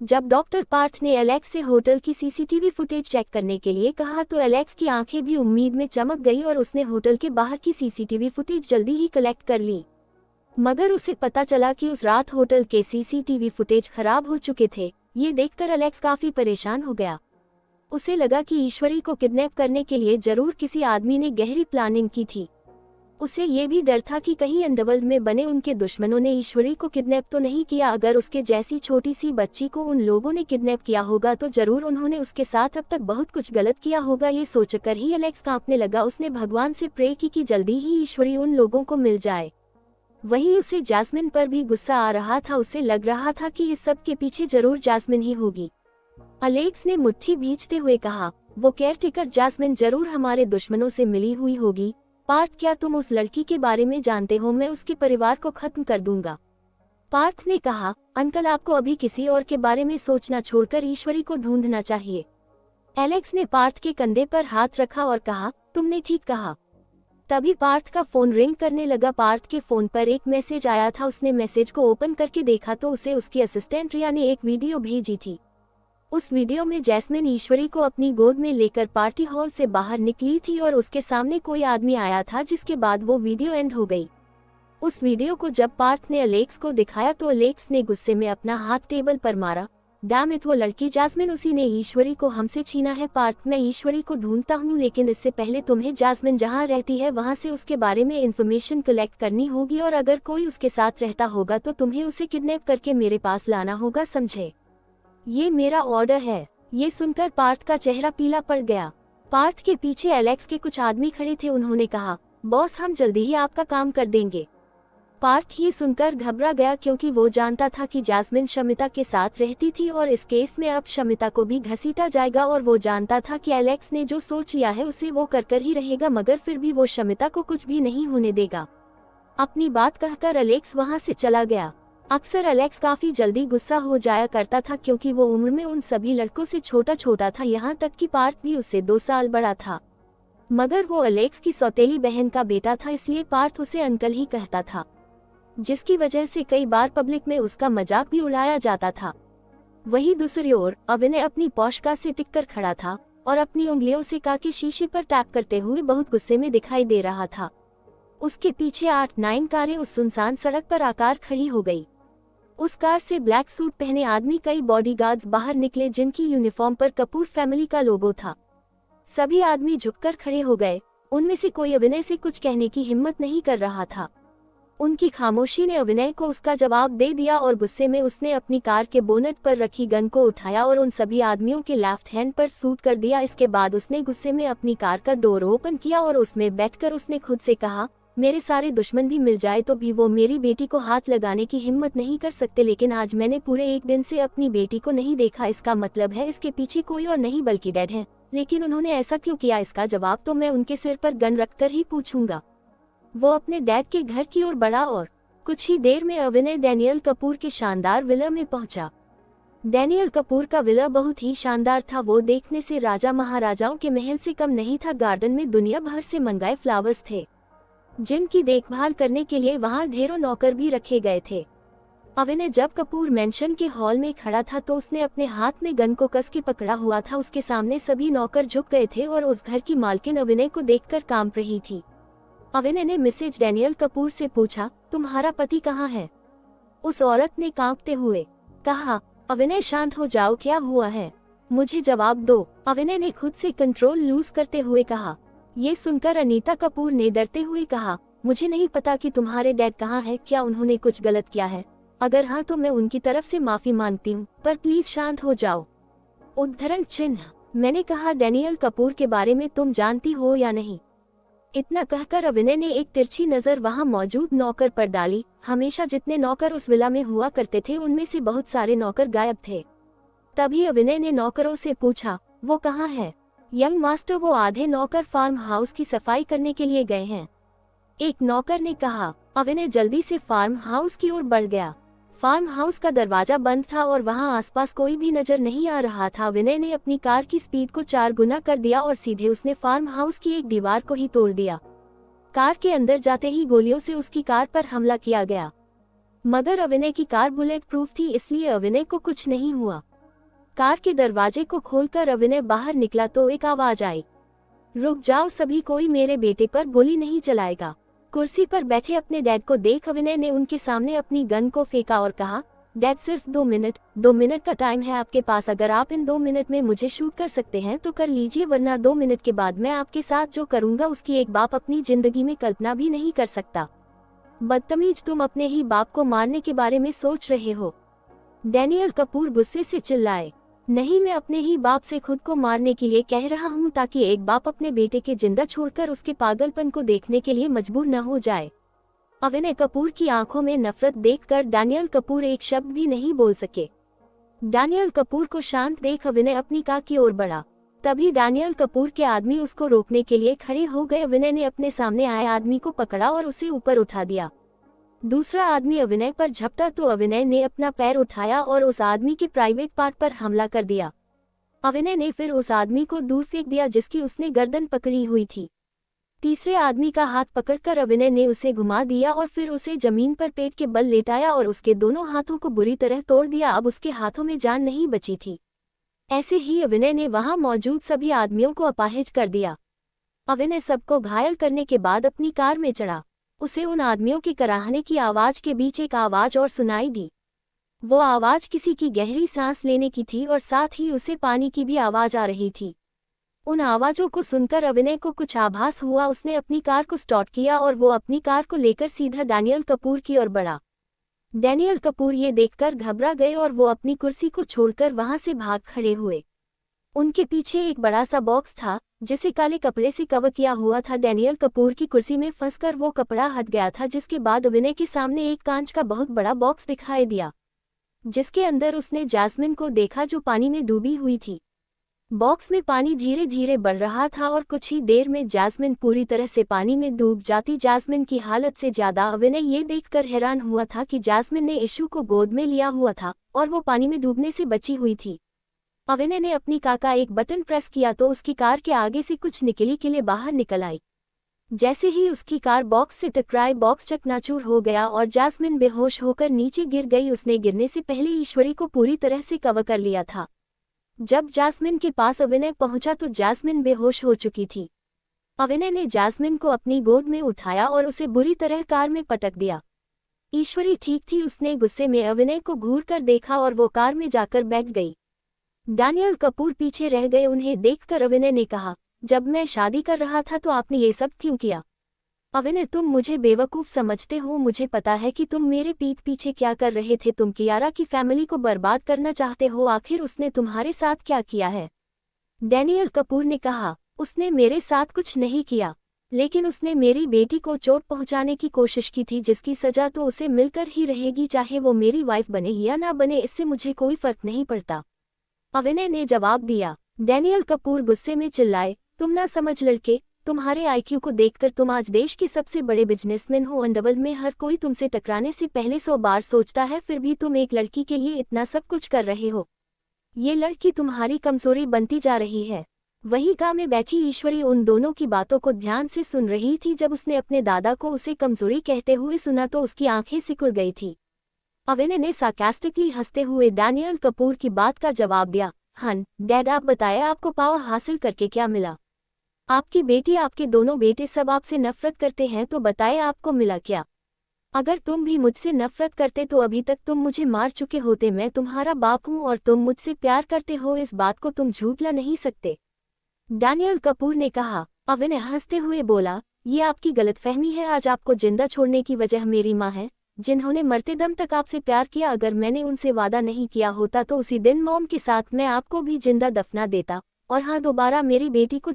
जब डॉक्टर पार्थ ने एलेक्स से होटल की सीसीटीवी फुटेज चेक करने के लिए कहा तो एलेक्स की आंखें भी उम्मीद में चमक गई और उसने होटल के बाहर की सीसीटीवी फुटेज जल्दी ही कलेक्ट कर ली। मगर उसे पता चला कि उस रात होटल के सीसीटीवी फुटेज खराब हो चुके थे। ये देखकर एलेक्स काफी परेशान हो गया। उसे लगा कि ईश्वरी को किडनैप करने के लिए जरूर किसी आदमी ने गहरी प्लानिंग की थी। उसे ये भी डर था कि कहीं अंडरवर्ल्ड में बने उनके दुश्मनों ने ईश्वरी को किडनैप तो नहीं किया। अगर उसके जैसी छोटी सी बच्ची को उन लोगों ने किडनैप किया होगा तो जरूर उन्होंने उसके साथ अब तक बहुत कुछ गलत किया होगा। ये सोचकर ही एलेक्स कांपने लगा। उसने भगवान से प्रे की कि जल्दी ही ईश्वरी उन लोगों को मिल जाए। वहीं उसे जैस्मिन पर भी गुस्सा आ रहा था। उसे लग रहा था कि इस सब के पीछे जरूर जैस्मिन ही होगी। एलेक्स ने मुट्ठी भींचते हुए कहा, वो केयरटेकर जैस्मिन जरूर हमारे दुश्मनों से मिली हुई होगी। पार्थ, क्या तुम उस लड़की के बारे में जानते हो? मैं उसके परिवार को खत्म कर दूंगा। पार्थ ने कहा, अंकल, आपको अभी किसी और के बारे में सोचना छोड़कर ईश्वरी को ढूंढना चाहिए। एलेक्स ने पार्थ के कंधे पर हाथ रखा और कहा, तुमने ठीक कहा। तभी पार्थ का फोन रिंग करने लगा। पार्थ के फोन पर एक मैसेज आया था। उसने मैसेज को ओपन करके देखा तो उसे उसकी असिस्टेंट रिया ने एक वीडियो भेजी थी। उस वीडियो में जैस्मिन ईश्वरी को अपनी गोद में लेकर पार्टी हॉल से बाहर निकली थी और उसके सामने कोई आदमी आया था, जिसके बाद वो वीडियो एंड हो गई। उस वीडियो को जब पार्थ ने एलेक्स को दिखाया तो एलेक्स ने गुस्से में अपना हाथ टेबल पर मारा। डैम इट, वो लड़की जैस्मिन, उसी ने ईश्वरी को हमसे छीना है। पार्थ, मैं ईश्वरी को ढूंढता हूँ, लेकिन इससे पहले तुम्हें जैस्मिन जहाँ रहती है वहाँ से उसके बारे में इन्फॉर्मेशन कलेक्ट करनी होगी और अगर कोई उसके साथ रहता होगा तो तुम्हें उसे किडनैप करके मेरे पास लाना होगा, समझे? ये मेरा ऑर्डर है। ये सुनकर पार्थ का चेहरा पीला पड़ गया। पार्थ के पीछे एलेक्स के कुछ आदमी खड़े थे। उन्होंने कहा, बॉस, हम जल्दी ही आपका काम कर देंगे। पार्थ ये सुनकर घबरा गया क्योंकि वो जानता था कि जैस्मिन शमिता के साथ रहती थी और इस केस में अब शमिता को भी घसीटा जाएगा और वो जानता था कि एलेक्स ने जो सोच लिया है उसे वो कर ही रहेगा, मगर फिर भी वो शमिता को कुछ भी नहीं होने देगा। अपनी बात कहकर एलेक्स वहां से चला गया। अक्सर एलेक्स काफी जल्दी गुस्सा हो जाया करता था क्योंकि वो उम्र में उन सभी लड़कों से छोटा था, यहाँ तक कि पार्थ भी उससे 2 साल बड़ा था। मगर वो एलेक्स की सौतेली बहन का बेटा था, इसलिए पार्थ उसे अंकल ही कहता था, जिसकी वजह से कई बार पब्लिक में उसका मजाक भी उड़ाया जाता था। वहीं दूसरी ओर अविनय अपनी पॉश कार से टिककर खड़ा था और अपनी उंगलियों से कार के शीशे पर टैप करते हुए बहुत गुस्से में दिखाई दे रहा था। उसके पीछे 8-9 कारें उस सुनसान सड़क पर आकर खड़ी हो गई। उस कार से ब्लैक सूट पहने आदमी, कई बॉडीगार्ड्स बाहर निकले जिनकी यूनिफॉर्म पर कपूर फैमिली का लोगो था। सभी आदमी झुककर खड़े हो गए। उनमें से कोई अविनय से कुछ कहने की हिम्मत नहीं कर रहा था। उनकी खामोशी ने अविनय को उसका जवाब दे दिया और गुस्से में उसने अपनी कार के बोनट पर रखी गन को उठाया और उन सभी आदमियों के लेफ्ट हैंड पर शूट कर दिया। इसके बाद उसने गुस्से में अपनी कार का डोर ओपन किया और उसमें बैठकर उसने खुद से कहा, मेरे सारे दुश्मन भी मिल जाए तो भी वो मेरी बेटी को हाथ लगाने की हिम्मत नहीं कर सकते, लेकिन आज मैंने पूरे 1 दिन से अपनी बेटी को नहीं देखा। इसका मतलब है इसके पीछे कोई और नहीं बल्कि डैड है। लेकिन उन्होंने ऐसा क्यों किया, इसका जवाब तो मैं उनके सिर पर गन रखकर ही पूछूंगा। वो अपने डैड के घर की ओर बढ़ा और कुछ ही देर में अविनय डैनियल कपूर के शानदार विला में पहुंचा। डैनियल कपूर का विला बहुत ही शानदार था। वो देखने से राजा महाराजाओं के महल से कम नहीं था। गार्डन में दुनिया भर से मंगाए फ्लावर्स थे, जिनकी देखभाल करने के लिए वहां ढेरों नौकर भी रखे गए थे। अविनय जब कपूर मेंशन के हॉल में खड़ा था तो उसने अपने हाथ में गन को कस के पकड़ा हुआ था। उसके सामने सभी नौकर झुक गए थे और उस घर की मालकिन अविनय को देखकर कांप रही थी। अविनय ने मिसेज डैनियल कपूर से पूछा, तुम्हारा पति कहाँ है? उस औरत ने कांपते हुए कहा, अविनय शांत हो जाओ, क्या हुआ है? मुझे जवाब दो। अविनय ने खुद से कंट्रोल लूज करते हुए कहा। ये सुनकर अनीता कपूर ने डरते हुए कहा, मुझे नहीं पता कि तुम्हारे डैड कहाँ है। क्या उन्होंने कुछ गलत किया है? अगर हाँ तो मैं उनकी तरफ से माफी मांगती हूँ, पर प्लीज शांत हो जाओ। उद्धरण चिन्ह, मैंने कहा डैनियल कपूर के बारे में तुम जानती हो या नहीं? इतना कहकर अविनय ने एक तिरछी नजर वहां मौजूद नौकर पर डाली। हमेशा जितने नौकर उस विला में हुआ करते थे उनमें से बहुत सारे नौकर गायब थे। तभी अविनय ने नौकरों से पूछा, वो कहाँ है? यंग मास्टर, वो आधे नौकर फार्म हाउस की सफाई करने के लिए गए हैं, एक नौकर ने कहा। अविनय जल्दी से फार्म हाउस की ओर बढ़ गया। फार्म हाउस का दरवाजा बंद था और वहां आसपास कोई भी नजर नहीं आ रहा था। अविनय ने अपनी कार की स्पीड को 4 गुना कर दिया और सीधे उसने फार्म हाउस की एक दीवार को ही तोड़ दिया। कार के अंदर जाते ही गोलियों से उसकी कार पर हमला किया गया। मगर अविनय की कार बुलेट प्रूफ थी, इसलिए अविनय को कुछ नहीं हुआ। कार के दरवाजे को खोलकर अविनय बाहर निकला तो एक आवाज आई, रुक जाओ सभी, कोई मेरे बेटे पर गोली नहीं चलाएगा। कुर्सी पर बैठे अपने डैड को देख अविनय ने उनके सामने अपनी गन को फेंका और कहा, डैड सिर्फ 2 मिनट का टाइम है आपके पास, अगर आप इन 2 मिनट में मुझे शूट कर सकते हैं तो कर लीजिए, वरना 2 मिनट के बाद मैं आपके साथ जो करूंगा उसकी एक बाप अपनी जिंदगी में कल्पना भी नहीं कर सकता। बदतमीज, तुम अपने ही बाप को मारने के बारे में सोच रहे हो। डैनियल कपूर गुस्से से चिल्लाए, नहीं, मैं अपने ही बाप से खुद को मारने के लिए कह रहा हूँ ताकि एक बाप अपने बेटे के जिंदा छोड़कर उसके पागलपन को देखने के लिए मजबूर न हो जाए। अविनय कपूर की आंखों में नफरत देखकर डैनियल कपूर एक शब्द भी नहीं बोल सके। डैनियल कपूर को शांत देख अविनय अपनी कार की ओर बढ़ा। तभी डैनियल कपूर के आदमी उसको रोकने के लिए खड़े हो गए। अविनय ने अपने सामने आए आदमी को पकड़ा और उसे ऊपर उठा दिया। दूसरा आदमी अविनय पर झपटा तो अविनय ने अपना पैर उठाया और उस आदमी के प्राइवेट पार्ट पर हमला कर दिया। अविनय ने फिर उस आदमी को दूर फेंक दिया जिसकी उसने गर्दन पकड़ी हुई थी। तीसरे आदमी का हाथ पकड़कर अविनय ने उसे घुमा दिया और फिर उसे जमीन पर पेट के बल लेटाया और उसके दोनों हाथों को बुरी तरह तोड़ दिया। अब उसके हाथों में जान नहीं बची थी। ऐसे ही अविनय ने वहां मौजूद सभी आदमियों को अपाहिज कर दिया। अविनय सबको घायल करने के बाद अपनी कार में चढ़ा। उसे उन आदमियों के कराहने की आवाज के बीच एक आवाज और सुनाई दी। वो आवाज किसी की गहरी सांस लेने की थी और साथ ही उसे पानी की भी आवाज आ रही थी। उन आवाजों को सुनकर अविनय को कुछ आभास हुआ। उसने अपनी कार को स्टार्ट किया और वो अपनी कार को लेकर सीधा डैनियल कपूर की ओर बढ़ा। डैनियल कपूर ये देखकर घबरा गए और वो अपनी कुर्सी को छोड़कर वहां से भाग खड़े हुए। उनके पीछे एक बड़ा सा बॉक्स था जिसे काले कपड़े से कवर किया हुआ था। डैनियल कपूर की कुर्सी में फंसकर वो कपड़ा हट गया था, जिसके बाद अविनय के सामने एक कांच का बहुत बड़ा बॉक्स दिखाई दिया जिसके अंदर उसने जैस्मिन को देखा जो पानी में डूबी हुई थी। बॉक्स में पानी धीरे धीरे बढ़ रहा था और कुछ ही देर में जैस्मिन पूरी तरह से पानी में डूब जाती। जैस्मिन की हालत से ज्यादा अविनय ये देखकर हैरान हुआ था कि जैस्मिन ने इशू को गोद में लिया हुआ था और वो पानी में डूबने से बची हुई थी। अविनय ने अपनी कार का एक बटन प्रेस किया तो उसकी कार के आगे से कुछ निकली किले बाहर निकल आई। जैसे ही उसकी कार बॉक्स से टकराई, बॉक्स चकनाचूर हो गया और जैस्मिन बेहोश होकर नीचे गिर गई। उसने गिरने से पहले ईश्वरी को पूरी तरह से कवर कर लिया था। जब जैस्मिन के पास अविनय पहुंचा तो जैस्मिन बेहोश हो चुकी थी। अविनय ने जैस्मिन को अपनी गोद में उठाया और उसे बुरी तरह कार में पटक दिया। ईश्वरी ठीक थी। उसने गुस्से में अविनय को घूर कर देखा और वो कार में जाकर बैठ गई। डैनियल कपूर पीछे रह गए। उन्हें देखकर अविनय ने कहा, जब मैं शादी कर रहा था तो आपने ये सब क्यों किया? अविनय, तुम मुझे बेवकूफ़ समझते हो। मुझे पता है कि तुम मेरे पीठ पीछे क्या कर रहे थे। तुम कियारा की फैमिली को बर्बाद करना चाहते हो। आखिर उसने तुम्हारे साथ क्या किया है? डैनियल कपूर ने कहा, उसने मेरे साथ कुछ नहीं किया, लेकिन उसने मेरी बेटी को चोट पहुंचाने की कोशिश की थी, जिसकी सजा तो उसे मिलकर ही रहेगी, चाहे वो मेरी वाइफ बने या ना बने, इससे मुझे कोई फर्क नहीं पड़ता। अविनय ने जवाब दिया। डैनियल कपूर गुस्से में चिल्लाए, तुम ना समझ लड़के, तुम्हारे आईक्यू को देखकर तुम आज देश के सबसे बड़े बिजनेसमैन हो। अंडरवर्ल्ड में हर कोई तुमसे टकराने से पहले 100 बार सोचता है, फिर भी तुम एक लड़की के लिए इतना सब कुछ कर रहे हो। ये लड़की तुम्हारी कमजोरी बनती जा रही है। वहीं कार में बैठी ईश्वरी उन दोनों की बातों को ध्यान से सुन रही थी। जब उसने अपने दादा को उसे कमजोरी कहते हुए सुना तो उसकी आंखें सिकुड़ गई थी। अविनय ने सार्कास्टिकली हंसते हुए डैनियल कपूर की बात का जवाब दिया, हन डैड, आप बताएं, आपको पावर हासिल करके क्या मिला? आपकी बेटी, आपके दोनों बेटे सब आपसे नफरत करते हैं, तो बताएं आपको मिला क्या? अगर तुम भी मुझसे नफरत करते तो अभी तक तुम मुझे मार चुके होते। मैं तुम्हारा बाप हूं और तुम मुझसे प्यार करते हो, इस बात को तुम झूठला नहीं सकते। डैनियल कपूर ने कहा। अविनय हंसते हुए बोला, ये आपकी गलतफहमी है। आज आपको जिंदा छोड़ने की वजह मेरी माँ है, जिन्होंने मरते दम तक आपसे प्यार किया। अगर मैंने उनसे वादा नहीं किया होता तो उसी दिन मॉम के साथ मैं आपको भी जिंदा दफना देता और हाँ, दोबारा मेरी बेटी को